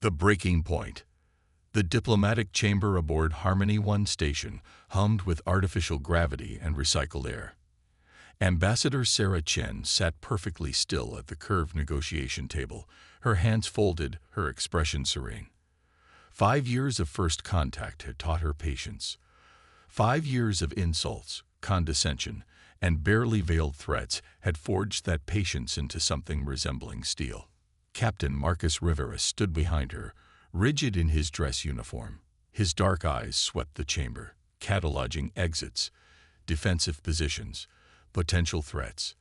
The breaking point. The diplomatic chamber aboard Harmony 1 station hummed with artificial gravity and recycled air. Ambassador Sarah Chen sat perfectly still at the curved negotiation table, her hands folded, her expression serene. 5 years of first contact had taught her patience. 5 years of insults, condescension, and barely veiled threats had forged that patience into something resembling steel. Captain Marcus Rivera stood behind her, rigid in his dress uniform. His dark eyes swept the chamber, cataloging exits, defensive positions, potential threats,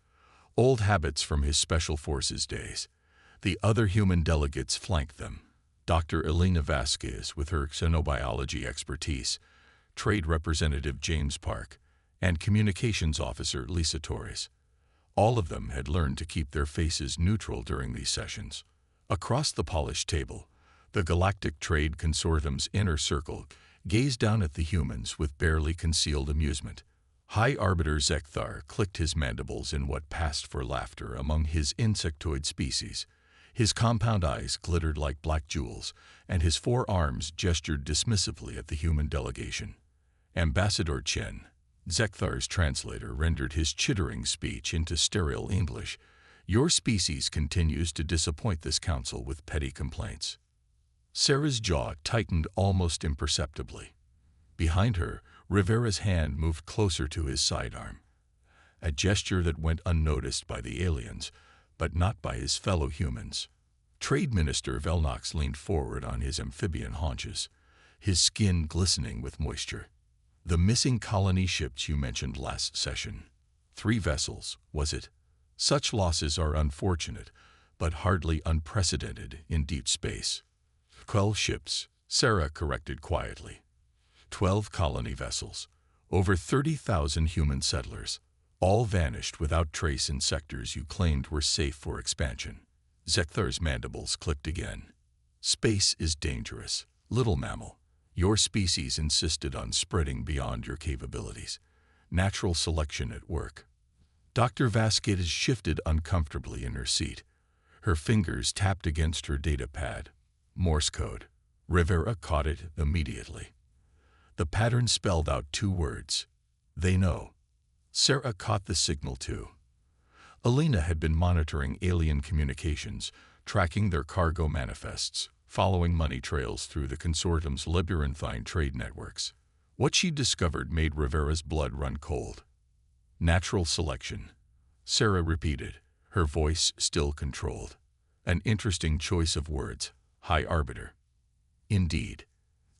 old habits from his Special Forces days. The other human delegates flanked them. Dr. Elena Vasquez, with her xenobiology expertise, Trade Representative James Park, and Communications Officer Lisa Torres. All of them had learned to keep their faces neutral during these sessions. Across the polished table, the Galactic Trade Consortium's inner circle gazed down at the humans with barely concealed amusement. High Arbiter Zekthar clicked his mandibles in what passed for laughter among his insectoid species. His compound eyes glittered like black jewels, and his 4 arms gestured dismissively at the human delegation. Ambassador Chen, Zekthar's translator, rendered his chittering speech into sterile English. Your species continues to disappoint this council with petty complaints. Sarah's jaw tightened almost imperceptibly. Behind her, Rivera's hand moved closer to his sidearm, a gesture that went unnoticed by the aliens, but not by his fellow humans. Trade Minister Velnox leaned forward on his amphibian haunches, his skin glistening with moisture. The missing colony ships you mentioned last session. 3 vessels, was it? Such losses are unfortunate, but hardly unprecedented in deep space. 12 ships, Sarah corrected quietly. 12 colony vessels, over 30,000 human settlers, all vanished without trace in sectors you claimed were safe for expansion. Zekthar's mandibles clicked again. Space is dangerous, little mammal. Your species insisted on spreading beyond your capabilities. Natural selection at work. Dr. Vasquez shifted uncomfortably in her seat. Her fingers tapped against her data pad. Morse code. Rivera caught it immediately. The pattern spelled out 2 words. They know. Sarah caught the signal too. Elena had been monitoring alien communications, tracking their cargo manifests, following money trails through the consortium's labyrinthine trade networks. What she discovered made Rivera's blood run cold. Natural selection, Sarah repeated, her voice still controlled. An interesting choice of words, High Arbiter. Indeed.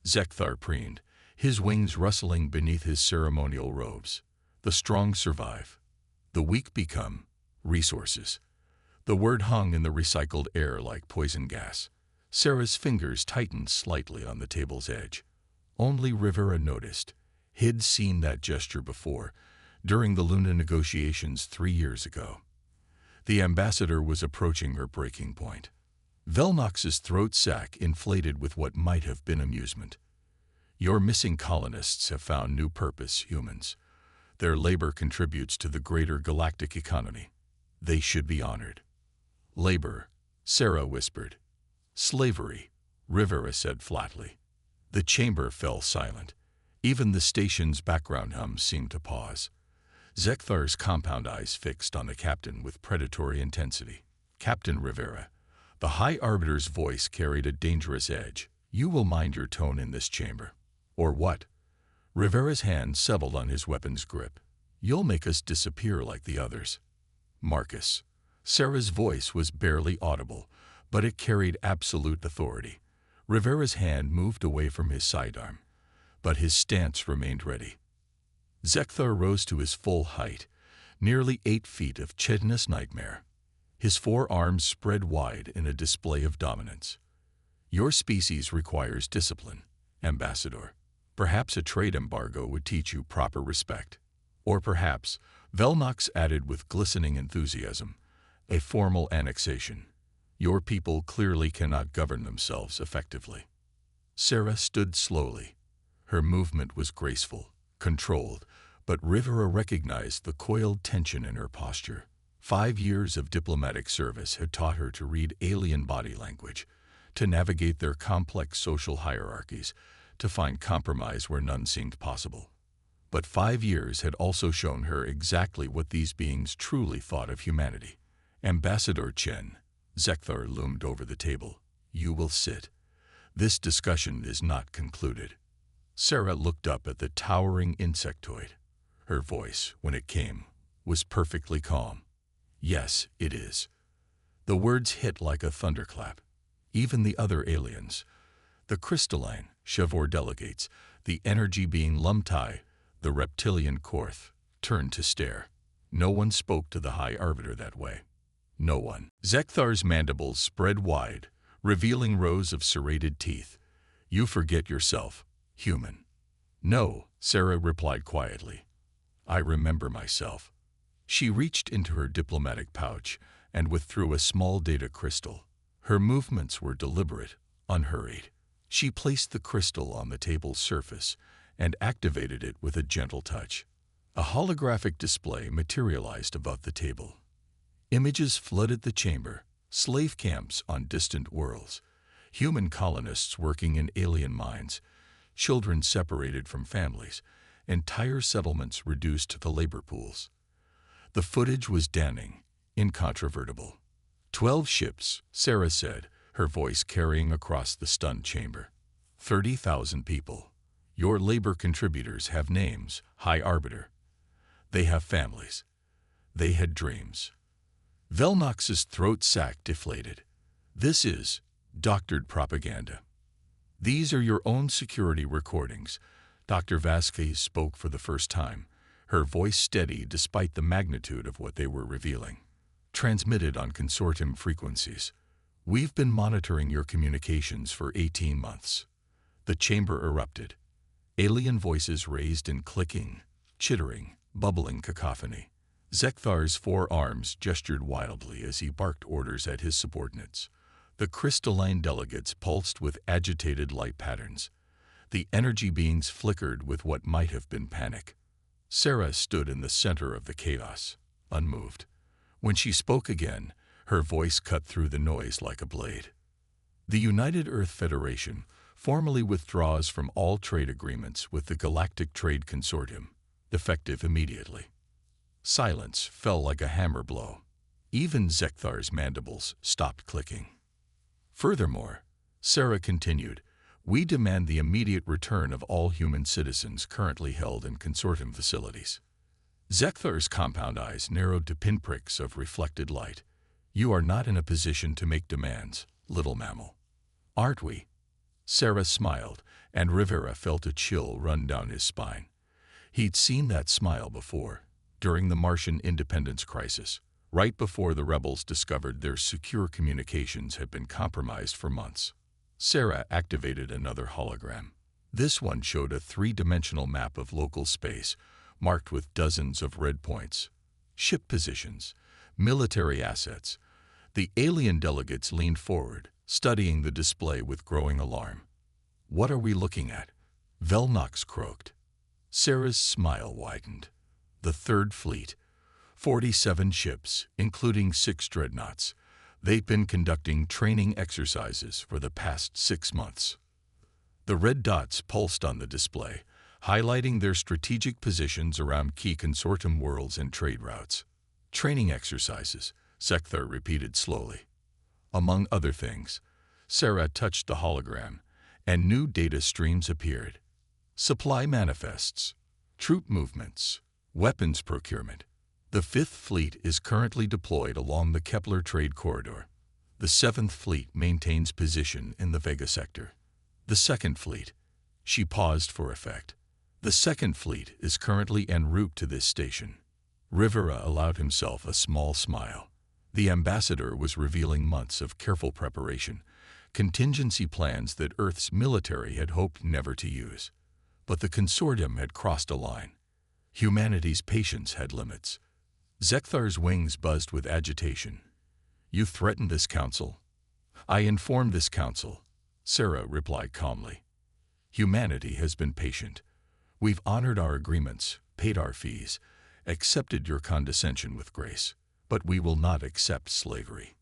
Zekthar preened, his wings rustling beneath his ceremonial robes. The strong survive. The weak become resources. The word hung in the recycled air like poison gas. Sarah's fingers tightened slightly on the table's edge. Only Rivera noticed. He'd seen that gesture before, during the Luna negotiations 3 years ago. The ambassador was approaching her breaking point. Velnox's throat sac inflated with what might have been amusement. Your missing colonists have found new purpose, humans. Their labor contributes to the greater galactic economy. They should be honored. Labor, Sarah whispered. Slavery, Rivera said flatly. The chamber fell silent. Even the station's background hum seemed to pause. Zekthar's compound eyes fixed on the captain with predatory intensity. Captain Rivera. The High Arbiter's voice carried a dangerous edge. You will mind your tone in this chamber. Or what? Rivera's hand settled on his weapon's grip. You'll make us disappear like the others. Marcus. Sarah's voice was barely audible, but it carried absolute authority. Rivera's hand moved away from his sidearm, but his stance remained ready. Zekthar rose to his full height, nearly 8 feet of chitinous nightmare. His 4 arms spread wide in a display of dominance. Your species requires discipline, Ambassador. Perhaps a trade embargo would teach you proper respect. Or perhaps, Velnox added with glistening enthusiasm, a formal annexation. Your people clearly cannot govern themselves effectively. Sarah stood slowly. Her movement was graceful, controlled, but Rivera recognized the coiled tension in her posture. 5 years of diplomatic service had taught her to read alien body language, to navigate their complex social hierarchies, to find compromise where none seemed possible. But 5 years had also shown her exactly what these beings truly thought of humanity. Ambassador Chen, Zekthar loomed over the table. You will sit. This discussion is not concluded. Sarah looked up at the towering insectoid. Her voice, when it came, was perfectly calm. Yes, it is. The words hit like a thunderclap. Even the other aliens, the crystalline Chevor delegates, the energy being Lumtai, the reptilian Korth, turned to stare. No one spoke to the High Arbiter that way. No one. Zekthar's mandibles spread wide, revealing rows of serrated teeth. You forget yourself, human. No, Sarah replied quietly. I remember myself. She reached into her diplomatic pouch and withdrew a small data crystal. Her movements were deliberate, unhurried. She placed the crystal on the table's surface and activated it with a gentle touch. A holographic display materialized above the table. Images flooded the chamber, slave camps on distant worlds, human colonists working in alien mines, children separated from families, entire settlements reduced to labor pools. The footage was damning, incontrovertible. 12 ships, Sarah said, her voice carrying across the stunned chamber. 30,000 people. Your labor contributors have names, High Arbiter. They have families. They had dreams. Velnox's throat sac deflated. This is doctored propaganda. These are your own security recordings. Dr. Vasquez spoke for the first time, her voice steady despite the magnitude of what they were revealing. Transmitted on consortium frequencies. We've been monitoring your communications for 18 months. The chamber erupted. Alien voices raised in clicking, chittering, bubbling cacophony. Zekthar's 4 arms gestured wildly as he barked orders at his subordinates. The crystalline delegates pulsed with agitated light patterns. The energy beings flickered with what might have been panic. Sarah stood in the center of the chaos, unmoved. When she spoke again, her voice cut through the noise like a blade. The United Earth Federation formally withdraws from all trade agreements with the Galactic Trade Consortium, effective immediately. Silence fell like a hammer blow. Even Zekthar's mandibles stopped clicking. Furthermore, Sarah continued, we demand the immediate return of all human citizens currently held in consortium facilities. Zekthar's compound eyes narrowed to pinpricks of reflected light. You are not in a position to make demands, little mammal. Aren't we? Sarah smiled, and Rivera felt a chill run down his spine. He'd seen that smile before, during the Martian independence crisis, right before the rebels discovered their secure communications had been compromised for months. Sarah activated another hologram. This one showed a 3-dimensional map of local space, marked with dozens of red points. Ship positions, military assets. The alien delegates leaned forward, studying the display with growing alarm. What are we looking at? Velnox croaked. Sarah's smile widened. The Third Fleet. 47 ships, including 6 dreadnoughts. They've been conducting training exercises for the past 6 months. The red dots pulsed on the display, highlighting their strategic positions around key consortium worlds and trade routes. Training exercises, Zekthar repeated slowly. Among other things, Sarah touched the hologram, and new data streams appeared. Supply manifests, troop movements, weapons procurement. The Fifth Fleet is currently deployed along the Kepler Trade Corridor. The Seventh Fleet maintains position in the Vega sector. The Second Fleet. She paused for effect. The Second Fleet is currently en route to this station. Rivera allowed himself a small smile. The ambassador was revealing months of careful preparation, contingency plans that Earth's military had hoped never to use. But the consortium had crossed a line. Humanity's patience had limits. Zekthar's wings buzzed with agitation. You threatened this council? I informed this council, Sarah replied calmly. Humanity has been patient. We've honored our agreements, paid our fees, accepted your condescension with grace, but we will not accept slavery.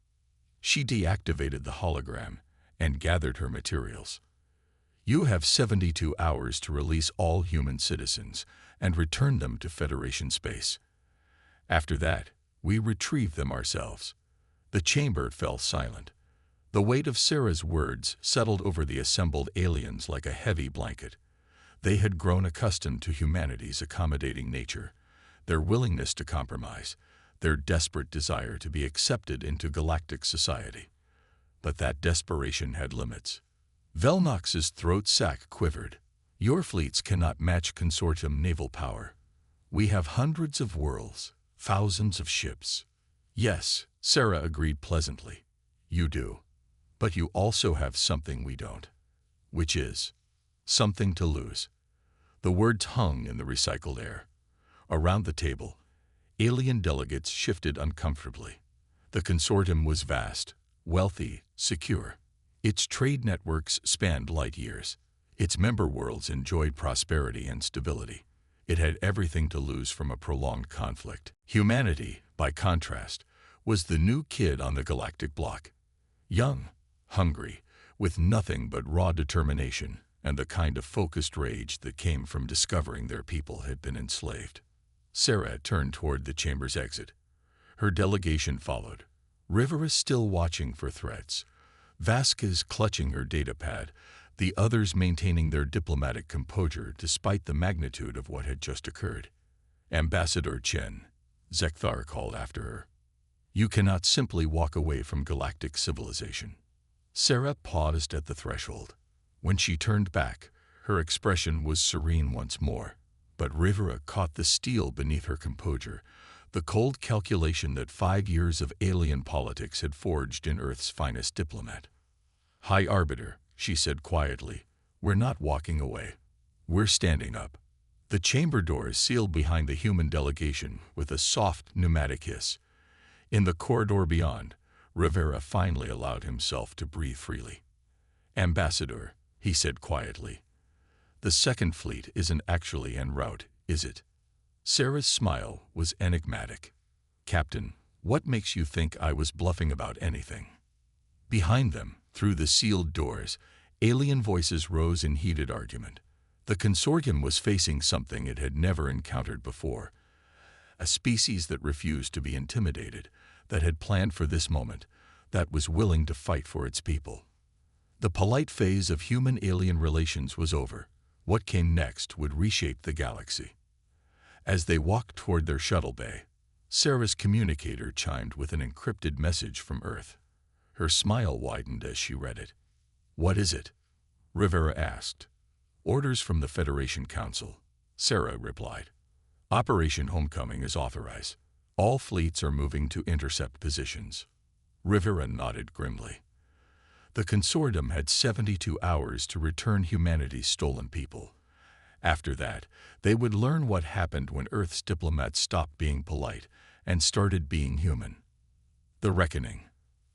She deactivated the hologram, and gathered her materials. You have 72 hours to release all human citizens and return them to Federation space. After that, we retrieve them ourselves. The chamber fell silent. The weight of Sarah's words settled over the assembled aliens like a heavy blanket. They had grown accustomed to humanity's accommodating nature, their willingness to compromise, their desperate desire to be accepted into galactic society. But that desperation had limits. Velnox's throat sac quivered. Your fleets cannot match consortium naval power. We have hundreds of worlds, thousands of ships. Yes, Sarah agreed pleasantly. You do. But you also have something we don't. Which is something to lose. The words hung in the recycled air. Around the table, alien delegates shifted uncomfortably. The consortium was vast, wealthy, secure. Its trade networks spanned light years. Its member worlds enjoyed prosperity and stability. It had everything to lose from a prolonged conflict. Humanity, by contrast, was the new kid on the galactic block. Young, hungry, with nothing but raw determination and the kind of focused rage that came from discovering their people had been enslaved. Sarah turned toward the chamber's exit. Her delegation followed, Rivera still watching for threats, Vasquez clutching her datapad, the others maintaining their diplomatic composure despite the magnitude of what had just occurred. Ambassador Chen, Zekthar called after her. You cannot simply walk away from galactic civilization. Sarah paused at the threshold. When she turned back, her expression was serene once more. But Rivera caught the steel beneath her composure, the cold calculation that 5 years of alien politics had forged in Earth's finest diplomat. High Arbiter, she said quietly, we're not walking away. We're standing up. The chamber doors sealed behind the human delegation with a soft pneumatic hiss. In the corridor beyond, Rivera finally allowed himself to breathe freely. Ambassador, he said quietly, the Second Fleet isn't actually en route, is it? Sarah's smile was enigmatic. Captain, what makes you think I was bluffing about anything? Behind them, through the sealed doors, alien voices rose in heated argument. The consortium was facing something it had never encountered before. A species that refused to be intimidated, that had planned for this moment, that was willing to fight for its people. The polite phase of human-alien relations was over. What came next would reshape the galaxy. As they walked toward their shuttle bay, Sarah's communicator chimed with an encrypted message from Earth. Her smile widened as she read it. What is it? Rivera asked. Orders from the Federation Council, Sarah replied. Operation Homecoming is authorized. All fleets are moving to intercept positions. Rivera nodded grimly. The consortium had 72 hours to return humanity's stolen people. After that, they would learn what happened when Earth's diplomats stopped being polite and started being human. The Reckoning.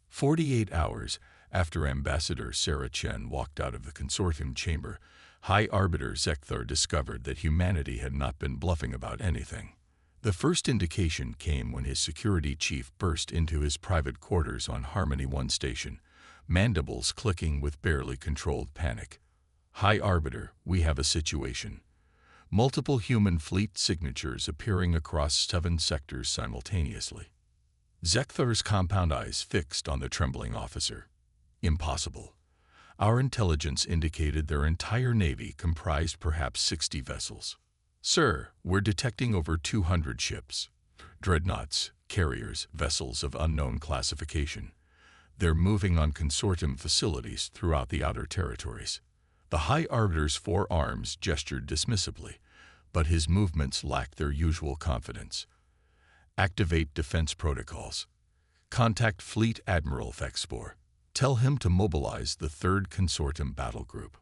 48 hours after Ambassador Sarah Chen walked out of the consortium chamber, High Arbiter Zekthar discovered that humanity had not been bluffing about anything. The first indication came when his security chief burst into his private quarters on Harmony 1 station, mandibles clicking with barely controlled panic. High Arbiter, we have a situation. Multiple human fleet signatures appearing across 7 sectors simultaneously. Zekthar's compound eyes fixed on the trembling officer. Impossible. Our intelligence indicated their entire navy comprised perhaps 60 vessels. Sir, we're detecting over 200 ships. Dreadnoughts, carriers, vessels of unknown classification. They're moving on consortium facilities throughout the outer territories. The High Arbiter's 4 arms gestured dismissively, but his movements lacked their usual confidence. Activate defense protocols. Contact Fleet Admiral Thexpor. Tell him to mobilize the 3rd Consortium Battle Group.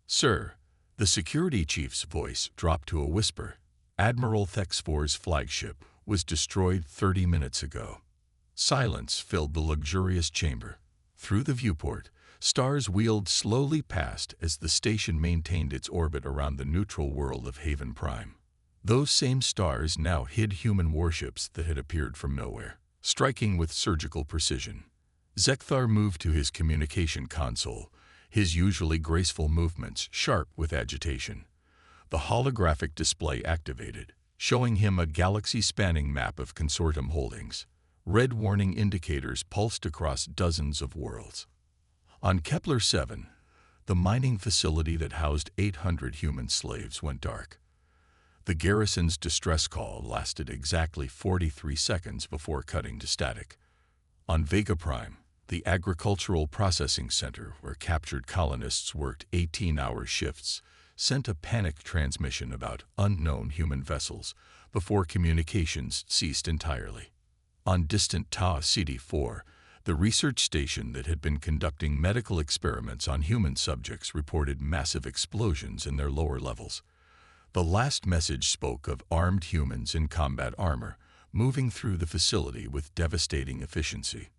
Sir, the security chief's voice dropped to a whisper. Admiral Thexpor's flagship was destroyed 30 minutes ago. Silence filled the luxurious chamber. Through the viewport, stars wheeled slowly past as the station maintained its orbit around the neutral world of Haven Prime. Those same stars now hid human warships that had appeared from nowhere, striking with surgical precision. Zekthar moved to his communication console, his usually graceful movements sharp with agitation. The holographic display activated, showing him a galaxy-spanning map of consortium holdings. Red warning indicators pulsed across dozens of worlds. On Kepler-7, the mining facility that housed 800 human slaves went dark. The garrison's distress call lasted exactly 43 seconds before cutting to static. On Vega Prime, the agricultural processing center where captured colonists worked 18-hour shifts, sent a panicked transmission about unknown human vessels before communications ceased entirely. On distant Tau CD4, the research station that had been conducting medical experiments on human subjects reported massive explosions in their lower levels. The last message spoke of armed humans in combat armor, moving through the facility with devastating efficiency.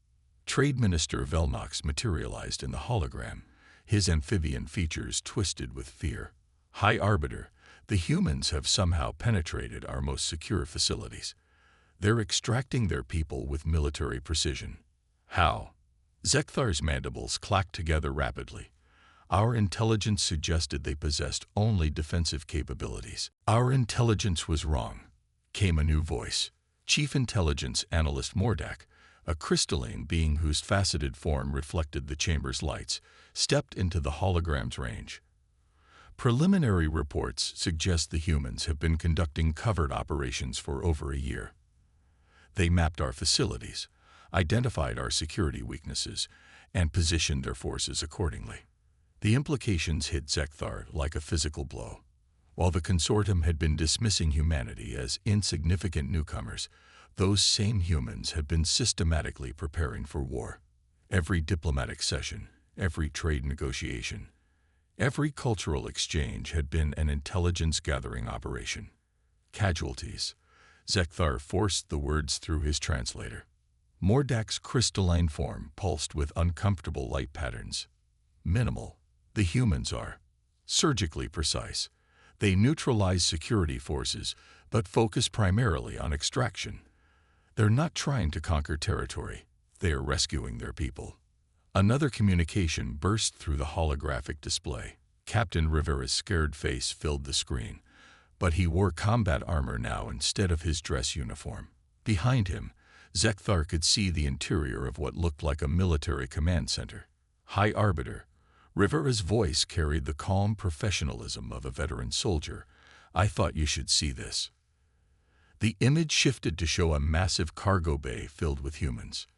Trade Minister Velnox materialized in the hologram, his amphibian features twisted with fear. High Arbiter, the humans have somehow penetrated our most secure facilities. They're extracting their people with military precision. How? Zekthar's mandibles clacked together rapidly. Our intelligence suggested they possessed only defensive capabilities. Our intelligence was wrong, came a new voice. Chief Intelligence Analyst Mordak, a crystalline being whose faceted form reflected the chamber's lights, stepped into the hologram's range. Preliminary reports suggest the humans have been conducting covert operations for over a year. They mapped our facilities, identified our security weaknesses, and positioned their forces accordingly. The implications hit Zekthar like a physical blow. While the consortium had been dismissing humanity as insignificant newcomers, those same humans had been systematically preparing for war. Every diplomatic session, every trade negotiation, every cultural exchange had been an intelligence-gathering operation. Casualties. Zekthar forced the words through his translator. Mordak's crystalline form pulsed with uncomfortable light patterns. Minimal. The humans are. Surgically precise. They neutralize security forces, but focus primarily on extraction. They're not trying to conquer territory. They are rescuing their people. Another communication burst through the holographic display. Captain Rivera's scared face filled the screen, but he wore combat armor now instead of his dress uniform. Behind him, Zekthar could see the interior of what looked like a military command center. High Arbiter. Rivera's voice carried the calm professionalism of a veteran soldier. I thought you should see this. The image shifted to show a massive cargo bay filled with humans.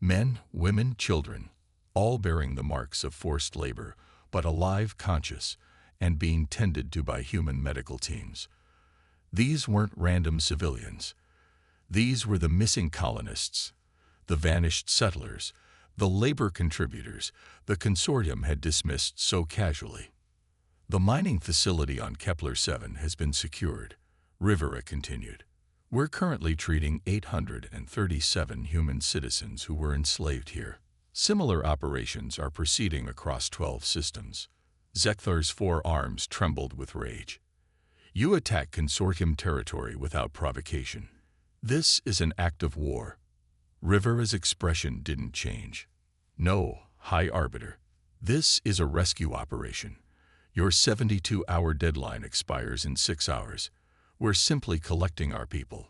Men, women, children, all bearing the marks of forced labor, but alive, conscious, and being tended to by human medical teams. These weren't random civilians. These were the missing colonists, the vanished settlers, the labor contributors the consortium had dismissed so casually. The mining facility on Kepler-7 has been secured, Rivera continued. We're currently treating 837 human citizens who were enslaved here. Similar operations are proceeding across 12 systems. Zekthar's forearms trembled with rage. You attack consortium territory without provocation. This is an act of war. Rivera's expression didn't change. No, High Arbiter. This is a rescue operation. Your 72-hour deadline expires in 6 hours. We're simply collecting our people.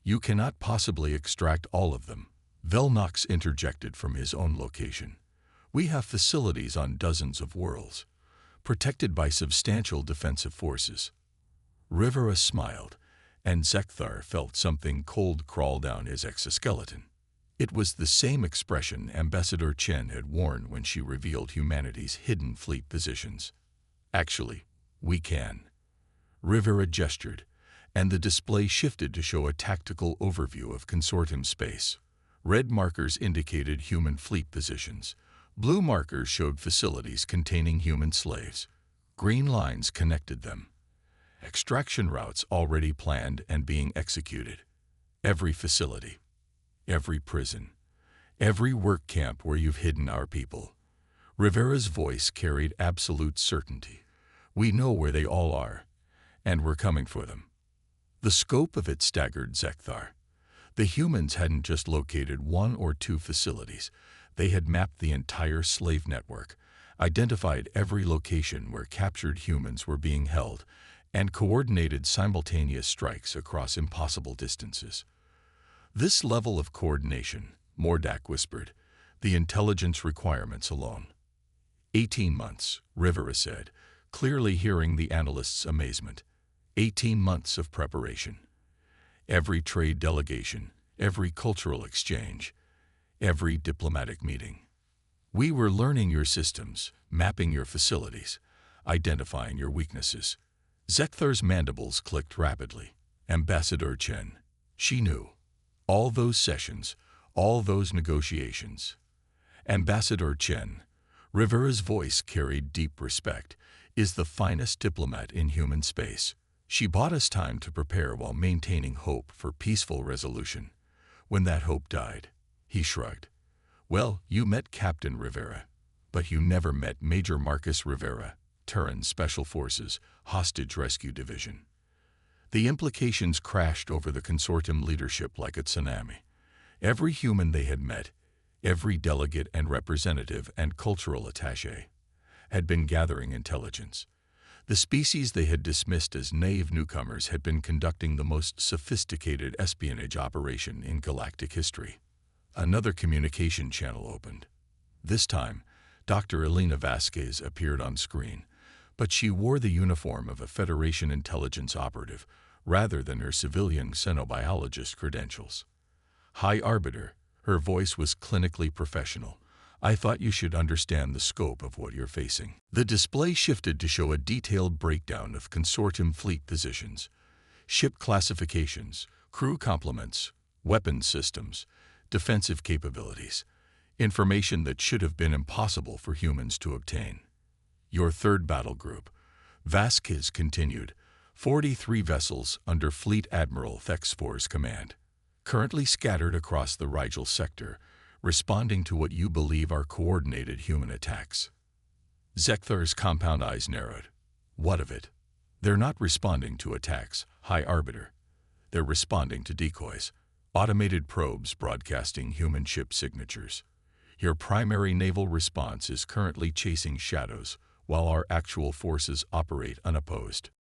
You cannot possibly extract all of them. Velnox interjected from his own location. We have facilities on dozens of worlds, protected by substantial defensive forces. Rivera smiled, and Zekthar felt something cold crawl down his exoskeleton. It was the same expression Ambassador Chen had worn when she revealed humanity's hidden fleet positions. Actually, we can. Rivera gestured, and the display shifted to show a tactical overview of consortium space. Red markers indicated human fleet positions. Blue markers showed facilities containing human slaves. Green lines connected them. Extraction routes already planned and being executed. Every facility, every prison, every work camp where you've hidden our people. Rivera's voice carried absolute certainty. We know where they all are, and we're coming for them. The scope of it staggered Zekthar. The humans hadn't just located 1 or 2 facilities. They had mapped the entire slave network, identified every location where captured humans were being held, and coordinated simultaneous strikes across impossible distances. This level of coordination, Mordak whispered, the intelligence requirements alone. 18 months, Rivera said, clearly hearing the analyst's amazement. 18 months of preparation. Every trade delegation, every cultural exchange, every diplomatic meeting. We were learning your systems, mapping your facilities, identifying your weaknesses. Zekthar's mandibles clicked rapidly. Ambassador Chen. She knew. All those sessions, all those negotiations. Ambassador Chen, Rivera's voice carried deep respect, is the finest diplomat in human space. She bought us time to prepare while maintaining hope for peaceful resolution. When that hope died, he shrugged. Well, you met Captain Rivera, but you never met Major Marcus Rivera, Terran Special Forces, Hostage Rescue Division. The implications crashed over the consortium leadership like a tsunami. Every human they had met, every delegate and representative and cultural attaché, had been gathering intelligence. The species they had dismissed as naive newcomers had been conducting the most sophisticated espionage operation in galactic history. Another communication channel opened. This time, Dr. Elena Vasquez appeared on screen, but she wore the uniform of a Federation intelligence operative rather than her civilian xenobiologist credentials. High Arbiter, her voice was clinically professional. I thought you should understand the scope of what you're facing. The display shifted to show a detailed breakdown of consortium fleet positions, ship classifications, crew complements, weapons systems, defensive capabilities, information that should have been impossible for humans to obtain. Your third battle group, Vasquez continued, 43 vessels under Fleet Admiral Thexfor's command, currently scattered across the Rigel sector, responding to what you believe are coordinated human attacks. Zekthar's compound eyes narrowed. What of it? They're not responding to attacks, High Arbiter. They're responding to decoys, automated probes broadcasting human ship signatures. Your primary naval response is currently chasing shadows, while our actual forces operate unopposed.